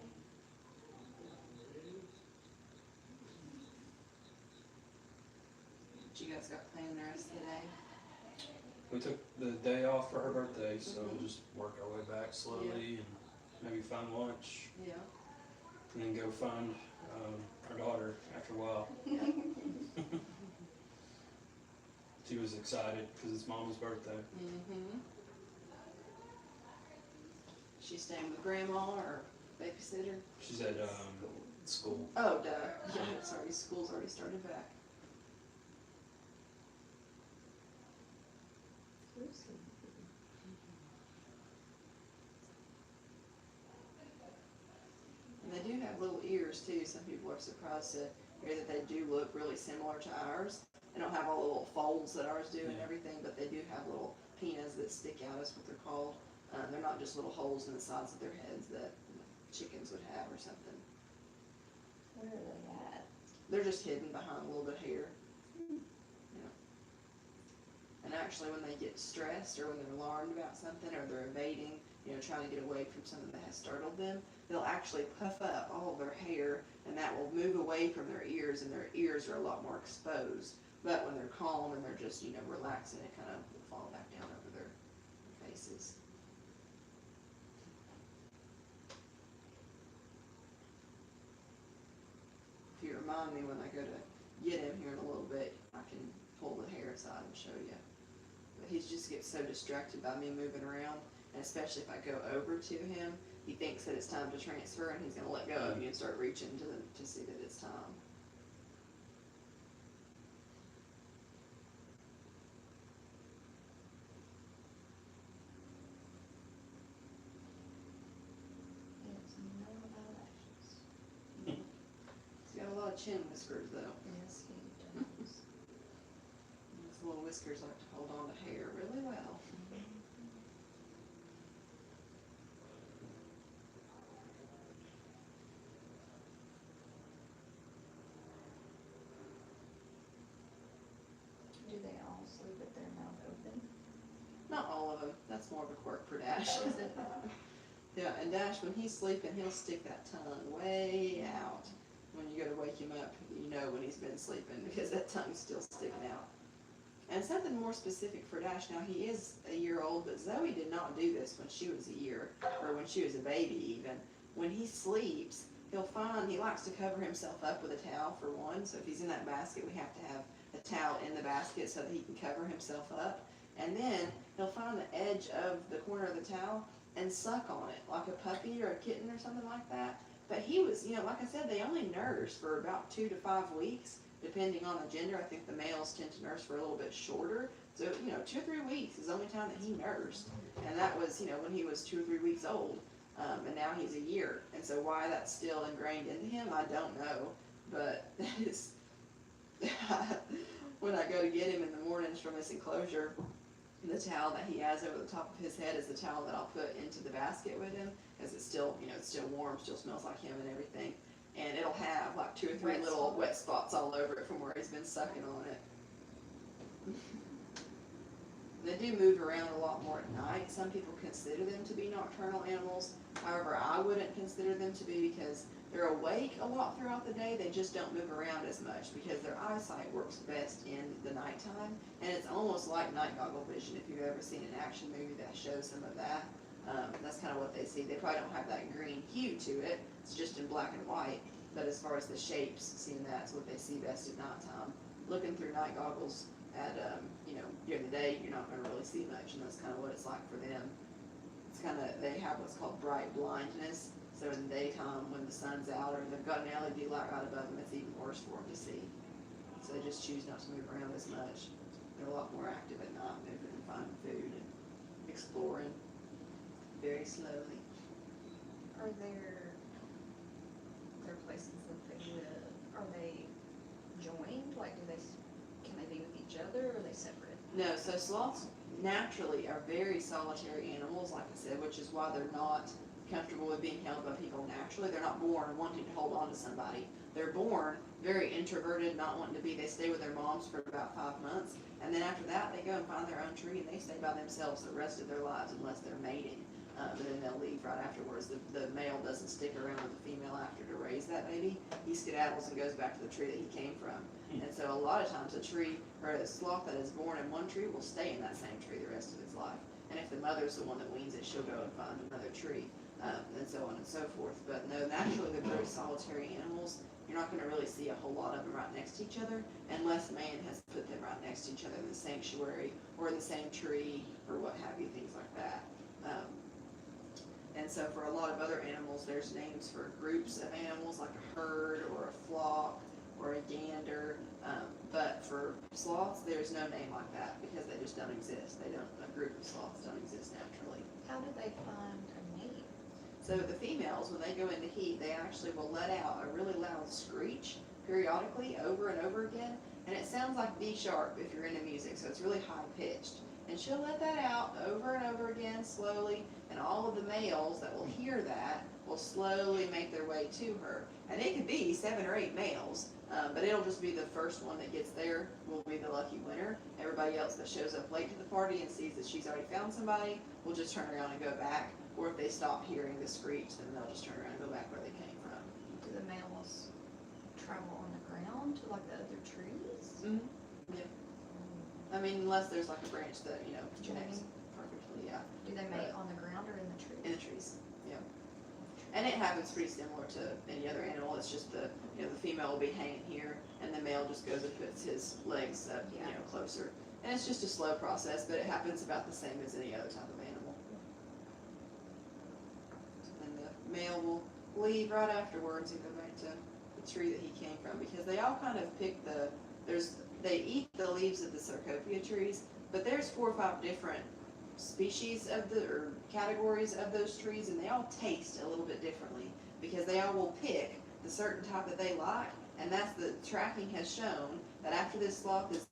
What you guys got planned the rest of the day? We took the day off for her birthday, so we'll just work our way back slowly and maybe find lunch Yeah. and then go find our daughter after a while. She was excited because it's Mama's birthday. She's staying with grandma or babysitter? She's at school. Oh, duh. Yeah, sorry, school's already started back. And they do have little ears too. Some people are surprised to hear that they do look really similar to ours. They don't have all the little folds that ours do and everything, but they do have little penas that stick out, is what they're called. They're not just little holes in the sides of their heads that chickens would have or something. Where are they at? They're just hidden behind a little bit of hair. Yeah. And actually when they get stressed or when they're alarmed about something or they're evading, trying to get away from something that has startled them, they'll actually puff up all of their hair and that will move away from their ears, and their ears are a lot more exposed. But when they're calm and they're just, relaxing, it kind of will fall back down over their faces. If you remind me when I go to get him here in a little bit, I can pull the hair aside and show you. But he just gets so distracted by me moving around, and especially if I go over to him, he thinks that it's time to transfer and he's going to let go of you and start reaching to see that it's time. It's no eyelashes. He's got a lot of chin whiskers though. Yes, he does. His little whiskers like to hold on to hair really well. Do they all sleep with their mouth open? Not all of them. That's more of a quirk for Dash, isn't it? Yeah, and Dash, when he's sleeping, he'll stick that tongue way out. When you go to wake him up, you know when he's been sleeping because that tongue's still sticking out. And something more specific for Dash, now he is a year old, but Zoe did not do this when she was a year, or when she was a baby even. When he sleeps, he likes to cover himself up with a towel for one, so if he's in that basket, we have to have a towel in the basket so that he can cover himself up. And then he'll find the edge of the corner of the towel and suck on it, like a puppy or a kitten or something like that. But he was, like I said, they only nurse for about 2 to 5 weeks, depending on the gender. I think the males tend to nurse for a little bit shorter. So, 2 or 3 weeks is the only time that he nursed. And that was, when he was 2 or 3 weeks old. And now he's a year. And so why that's still ingrained into him, I don't know. But that is, when I go to get him in the mornings from his enclosure, the towel that he has over the top of his head is the towel that I'll put into the basket with him, because it's still, it's still warm, still smells like him and everything. And it'll have like 2 or 3 little wet spots all over it from where he's been sucking on it. They do move around a lot more at night. Some people consider them to be nocturnal animals. However, I wouldn't consider them to be, because they're awake a lot throughout the day. They just don't move around as much because their eyesight works best in the nighttime. And it's almost like night goggle vision if you've ever seen an action movie that shows some of that. That's kind of what they see. They probably don't have that green hue to it. It's just in black and white. But as far as the shapes, seeing that's what they see best at nighttime. Looking through night goggles at, you know, during the day, you're not gonna really see much, and that's kind of what it's like for them. It's kind of, they have what's called bright blindness, so in the daytime, when the sun's out, or they've got an LED light right above them, it's even worse for them to see. So they just choose not to move around as much. They're a lot more active at night, moving and finding food and exploring very slowly. Are there places that they live, are they joined? Like, can they be with each other, or are they separate? No, so sloths naturally are very solitary animals, like I said, which is why they're not comfortable with being held by people naturally. They're not born wanting to hold on to somebody. They're born very introverted, not wanting to be. They stay with their moms for about 5 months, and then after that, they go and find their own tree, and they stay by themselves the rest of their lives unless they're mating. But then they'll leave right afterwards. The male doesn't stick around with the female after to raise that baby. He skedaddles and goes back to the tree that he came from. And so a lot of times a tree, or a sloth that is born in one tree will stay in that same tree the rest of its life. And if the mother's the one that weans it, she'll go and find another tree, and so on and so forth. But no, naturally they're very solitary animals. You're not gonna really see a whole lot of them right next to each other unless man has put them right next to each other in the sanctuary or in the same tree or what have you, things like that. And so for a lot of other animals, there's names for groups of animals, like a herd or a flock or a gander. But for sloths, there's no name like that because they just don't exist. A group of sloths don't exist naturally. How do they find a mate? So the females, when they go into heat, they actually will let out a really loud screech periodically over and over again. And it sounds like B sharp if you're into music, so it's really high pitched. And she'll let that out over and over again slowly, and all of the males that will hear that will slowly make their way to her. And it could be 7 or 8 males, but it'll just be the first one that gets there will be the lucky winner. Everybody else that shows up late to the party and sees that she's already found somebody will just turn around and go back. Or if they stop hearing the screech, then they'll just turn around and go back where they came from. Do the males travel on the ground to like the other trees? Mm-hmm. Yeah. I mean, unless there's like a branch that, you know, connects perfectly, yeah. Do they mate on the ground or in the trees? In the trees, yeah. And it happens pretty similar to any other animal. It's just the female will be hanging here, and the male just goes and puts his legs up, closer. And it's just a slow process, but it happens about the same as any other type of animal. And the male will leave right afterwards and go back to the tree that he came from, because they all kind of pick they eat the leaves of the Sarcopia trees, but there's 4 or 5 different species or categories of those trees, and they all taste a little bit differently because they all will pick the certain type that they like, and that's the tracking has shown that after this sloth is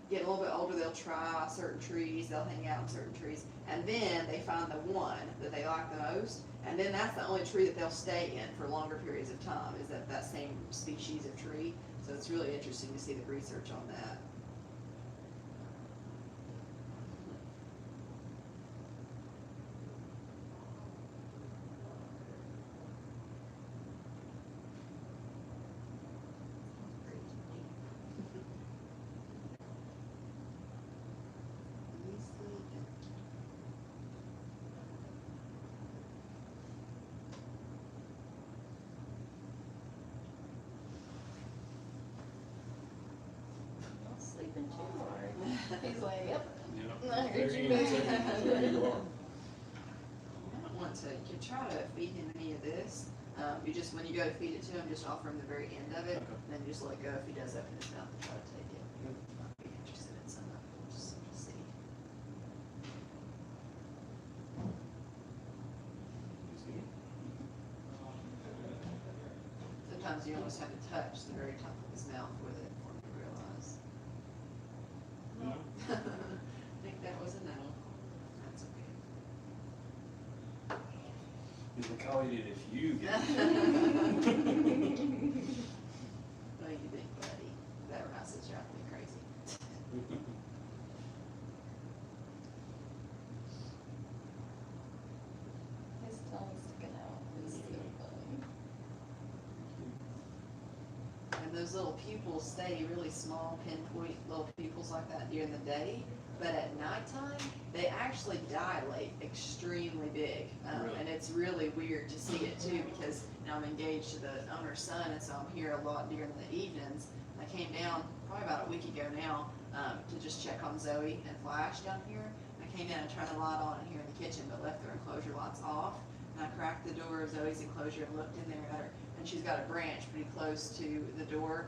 getting a little bit older, they'll try certain trees, they'll hang out in certain trees, and then they find the one that they like the most, and then that's the only tree that they'll stay in for longer periods of time, is that same species of tree. So it's really interesting to see the research on that. Sleeping too hard. He's like, yep. Yeah. I heard you. There you are. I don't want to, you can try to feed him any of this. You just, when you go to feed it to him, just offer him the very end of it, and then just let go if he does open his mouth and try to take it. I'd be interested in some of it, just to see. Sometimes you almost have to touch the very top of his mouth with it for him to realize. No. I think that was a no. That's okay. He's like, I'll eat it if you get it. What do you think, buddy? That mouse is driving me crazy. His tongue's sticking out. It's so funny. And those little pupils stay really small, pinpoint little pupils like that during the day. But at nighttime, they actually dilate extremely big. Really? And it's really weird to see it too, because I'm engaged to the owner's son, and so I'm here a lot during the evenings. I came down probably about a week ago now, to just check on Zoe and Flash down here. I came in and turned the light on in here in the kitchen, but left their enclosure lights off. And I cracked the door of Zoe's enclosure and looked in there at her, and she's got a branch pretty close to the door,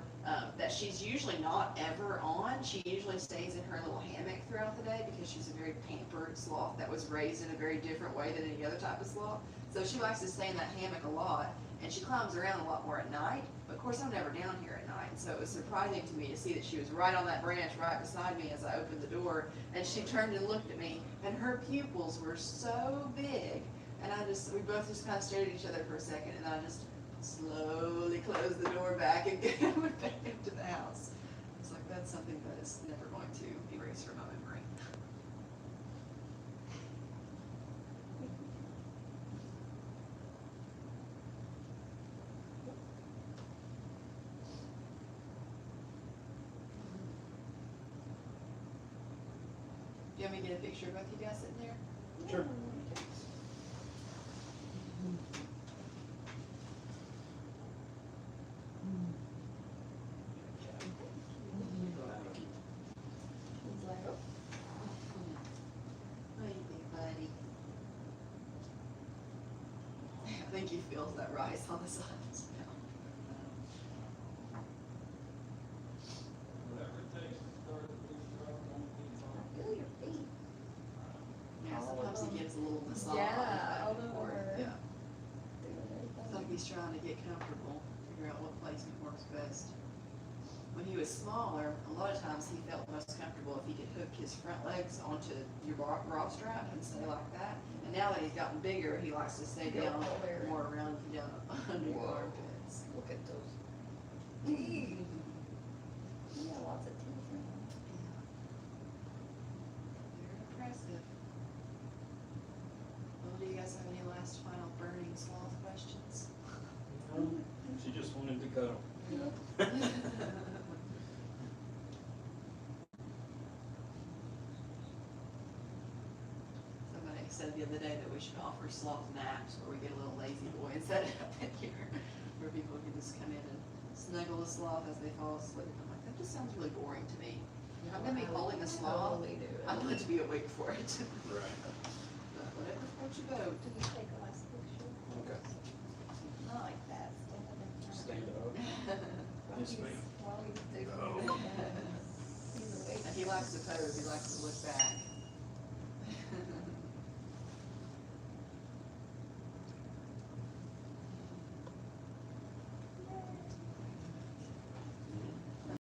that she's usually not ever on. She usually stays in her little hammock throughout the day because she's a very pampered sloth that was raised in a very different way than any other type of sloth. So she likes to stay in that hammock a lot, and she climbs around a lot more at night. But of course, I'm never down here at night, so it was surprising to me to see that she was right on that branch right beside me as I opened the door, and she turned and looked at me, and her pupils were so big, and we both just kind of stared at each other for a second, and then I just slowly closed the door back and went back into the house. It's like, that's something that is never going to erase from my memory. Do you want me to get a picture of both you guys sitting there? Sure. What do you think, buddy? I think he feels that rise on the sides now. Feel your feet. Yeah, sometimes he gives a little massage. Yeah, back all and forth. over. Yeah. It's like he's trying to get comfortable, figure out what placement works best. When he was smaller, a lot of times he felt most comfortable if he could hook his front legs onto your bra strap and stay like that. And now that he's gotten bigger, he likes to stay Go down over. more around down under your armpits. Look at those teeth. Yeah, lots of teeth in them. Very impressive. Well, do you guys have any last final burning sloth questions? She just wanted to cuddle. Somebody said the other day that we should offer sloth naps where we get a little lazy boy and set it up in here where people can just come in and snuggle the sloth as they fall asleep. I'm like, that just sounds really boring to me. If I'm gonna be holding the sloth, Totally do it. I'd like to be awake for it. Right. But whatever floats your boat. Did you take a last picture? Okay. Not like that. Stand up in front. Stand up. While Yes, he's- ma'am. While he's doing Oh. that. He's awake. And he likes to pose, he likes to look back.